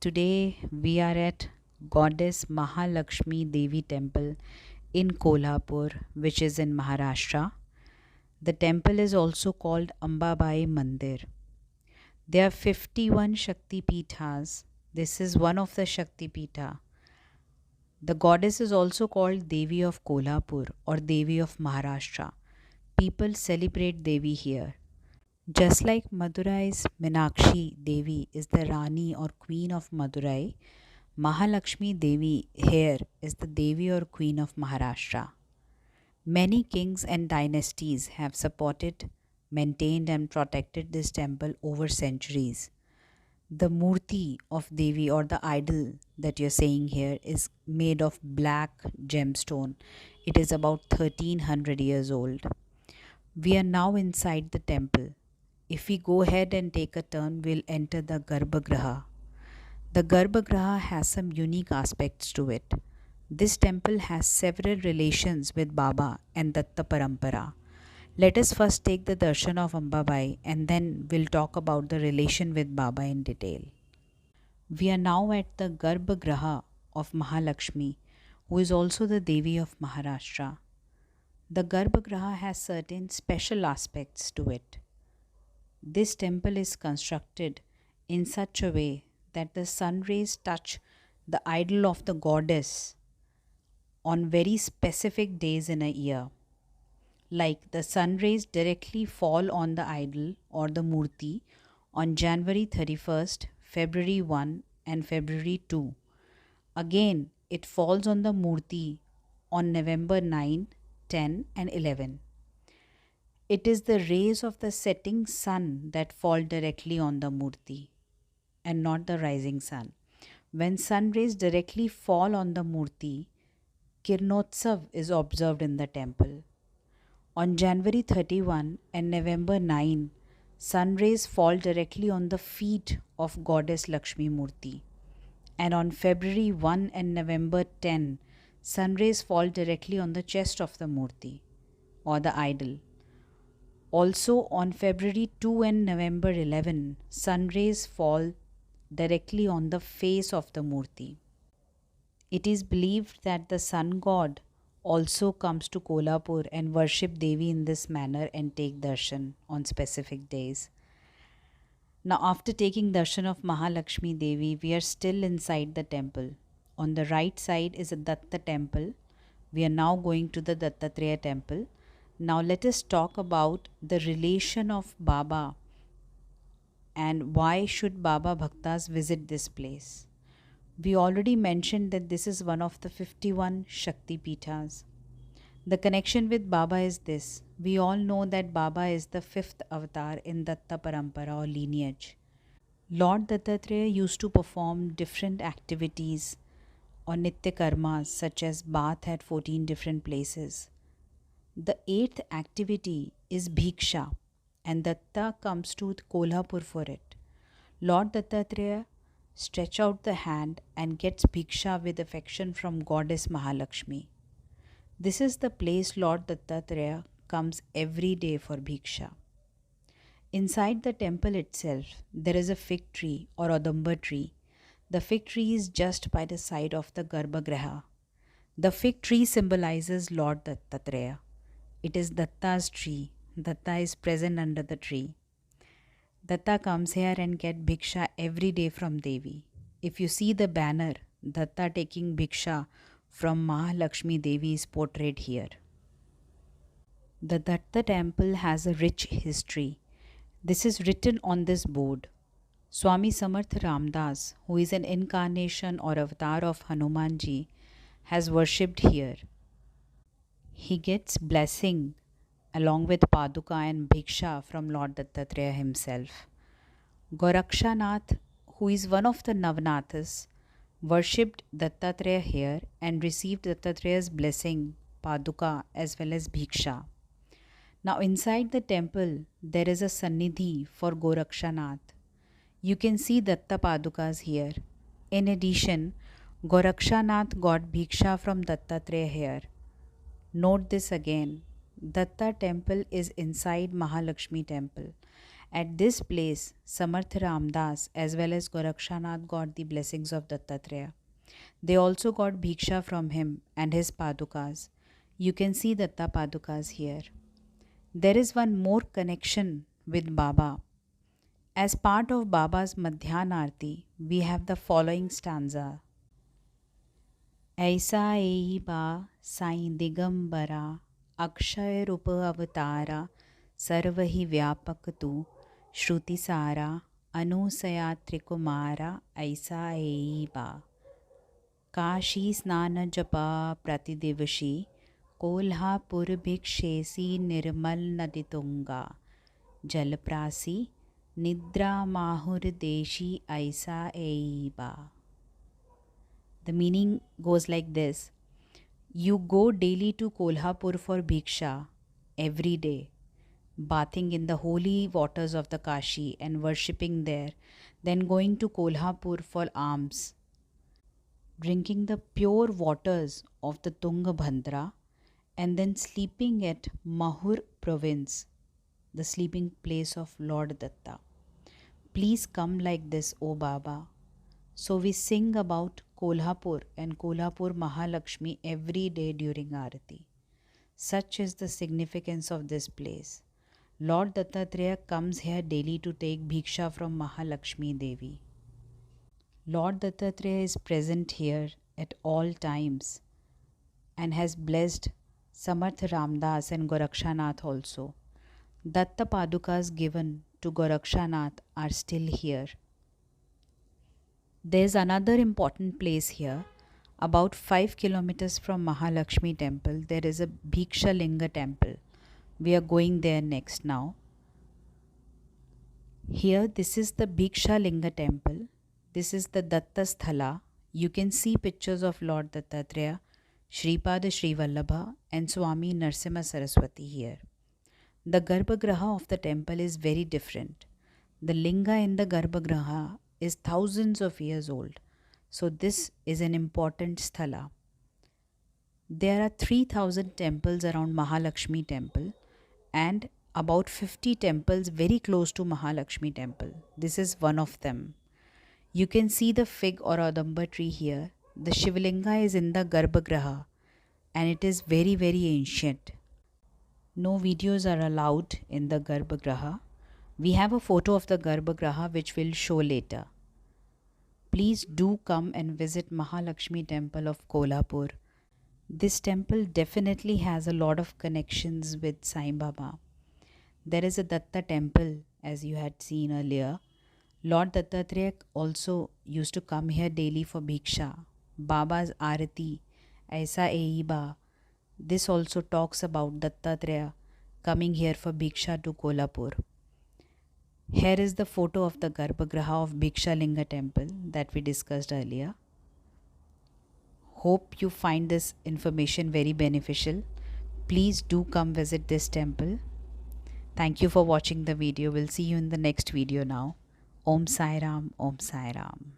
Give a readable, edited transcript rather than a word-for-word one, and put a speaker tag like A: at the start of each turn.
A: Today we are at Goddess Mahalakshmi Devi Temple in Kolhapur, which is in Maharashtra. The temple is also called Ambabai Mandir. There are 51 Shakti Pithas. This is one of the Shakti Pitha. The goddess is also called Devi of Kolhapur or Devi of Maharashtra. People celebrate Devi here. Just like Madurai's Meenakshi Devi is the Rani or Queen of Madurai, Mahalakshmi Devi here is the Devi or Queen of Maharashtra. Many kings and dynasties have supported, maintained, and protected this temple over centuries. The Murti of Devi or the idol that you're saying here is made of black gemstone. It is about 1300 years old. We are now inside the temple. If we go ahead and take a turn, we'll enter the Garbhagriha. The Garbhagriha has some unique aspects to it. This temple has several relations with Baba and Datta Parampara. Let us first take the darshan of Ambabai and then we'll talk about the relation with Baba in detail. We are now at the Garbhagriha of Mahalakshmi, who is also the Devi of Maharashtra. The Garbhagriha has certain special aspects to it. This temple is constructed in such a way that the sun rays touch the idol of the goddess on very specific days in a year. Like the sun rays directly fall on the idol or the murti on January 31st, February 1, and February 2. Again, it falls on the murti on November 9, 10, and 11. It is the rays of the setting sun that fall directly on the murti and not the rising sun. When sun rays directly fall on the murti, Kirnotsav is observed in the temple. On January 31 and November 9, sun rays fall directly on the feet of Goddess Lakshmi Murti. And on February 1 and November 10, sun rays fall directly on the chest of the Murti or the idol. Also on February 2 and November 11, sun rays fall directly on the face of the Murti. It is believed that the sun god also comes to Kolhapur and worship Devi in this manner and take darshan on specific days. Now, after taking darshan of Mahalakshmi Devi, we are still inside the temple. On the right side is a Datta temple. We are now going to the Dattatreya temple. Now, let us talk about the relation of Baba and why should Baba Bhaktas visit this place. We already mentioned that this is one of the 51 Shakti Pithas. The connection with Baba is this. We all know that Baba is the fifth avatar in Datta Parampara or lineage. Lord Dattatreya used to perform different activities or Nitya Karmas such as bath at 14 different places. The eighth activity is Bhiksha and Datta comes to Kolhapur for it. Lord Dattatreya stretch out the hand and gets Bhiksha with affection from Goddess Mahalakshmi. This is the place Lord Dattatreya comes every day for Bhiksha. Inside the temple itself, there is a fig tree or Adamba tree. The fig tree is just by the side of the Garbhagriha. The fig tree symbolizes Lord Dattatreya. It is Datta's tree. Datta is present under the tree. Datta comes here and get Bhiksha every day from Devi. If you see the banner, Datta taking Bhiksha from Mahalakshmi Devi is portrayed here. The Datta temple has a rich history. This is written on this board. Swami Samarth Ramdas, who is an incarnation or avatar of Hanumanji, has worshipped here. He gets blessing along with Paduka and Bhiksha from Lord Dattatreya himself. Gorakshanath, who is one of the Navnathas, worshipped Dattatreya here and received Dattatreya's blessing, Paduka as well as Bhiksha. Now inside the temple, there is a Sannidhi for Gorakshanath. You can see Datta Padukas here. In addition, Gorakshanath got Bhiksha from Dattatreya here. Note this again. Datta temple is inside Mahalakshmi temple At this place, Samarth Ramdas as well as Gorakshanath got the blessings of Dattatreya. They also got bhiksha from him and his padukas. You can see Datta padukas here. There is one more connection with Baba. As part of Baba's Madhyana Arti, we have the following stanza. ऐसा एही बा साईं दिगंबरा अक्षय रूप अवतारा सर्व ही व्यापक तू श्रुति सारा अनुसया त्रिकुमारा ऐसा एही बा काशी स्नान जपा प्रतिदिवशी कोल्हापुर भिक्षेसी निर्मल नदी तुंगा जलप्रासी निद्रा माहुर देशी ऐसा एही बा. The meaning goes like this. You go daily to Kolhapur for bhiksha every day, bathing in the holy waters of the Kashi and worshipping there, then going to Kolhapur for alms, drinking the pure waters of the Tungabhadra, and then sleeping at Mahur province, the sleeping place of Lord Datta. Please come like this, O Baba. So we sing about Kolhapur and Kolhapur Mahalakshmi every day during Aarati. Such is the significance of this place. Lord Dattatreya comes here daily to take bhiksha from Mahalakshmi Devi. Lord Dattatreya is present here at all times and has blessed Samarth Ramdas and Gorakshanath also. Datta Padukas given to Gorakshanath are still here. There is another important place here. About 5 kilometers from Mahalakshmi temple, there is a Bhiksha Linga temple. We are going there next now. Here, this is the Bhiksha Linga temple. This is the Datta Sthala. You can see pictures of Lord Dattatreya, Shripada Sri Vallabha and Swami Narsimha Saraswati here. The Garbhagriha of the temple is very different. The Linga in the Garbhagriha is thousands of years old. So this is an important sthala. There are 3,000 temples around Mahalakshmi temple and about 50 temples very close to Mahalakshmi temple. This is one of them. You can see the fig or Adamba tree here. The Shivlinga is in the Garbhagriha and it is very ancient. No videos are allowed in the Garbhagriha. We have a photo of the Garbhagriha which we'll show later. Please do come and visit Mahalakshmi temple of Kolhapur. This temple definitely has a lot of connections with Sai Baba. There is a Datta temple as you had seen earlier. Lord Dattatreya also used to come here daily for bhiksha. Baba's Arati, Aisa Eiba. This also talks about Dattatreya coming here for bhiksha to Kolhapur. Here is the photo of the Garbhagriha of Bhiksha Linga temple that we discussed earlier. Hope you find this information very beneficial. Please do come visit this temple. Thank you for watching the video. We'll see you in the next video now. Om Sai Ram, Om Sai Ram.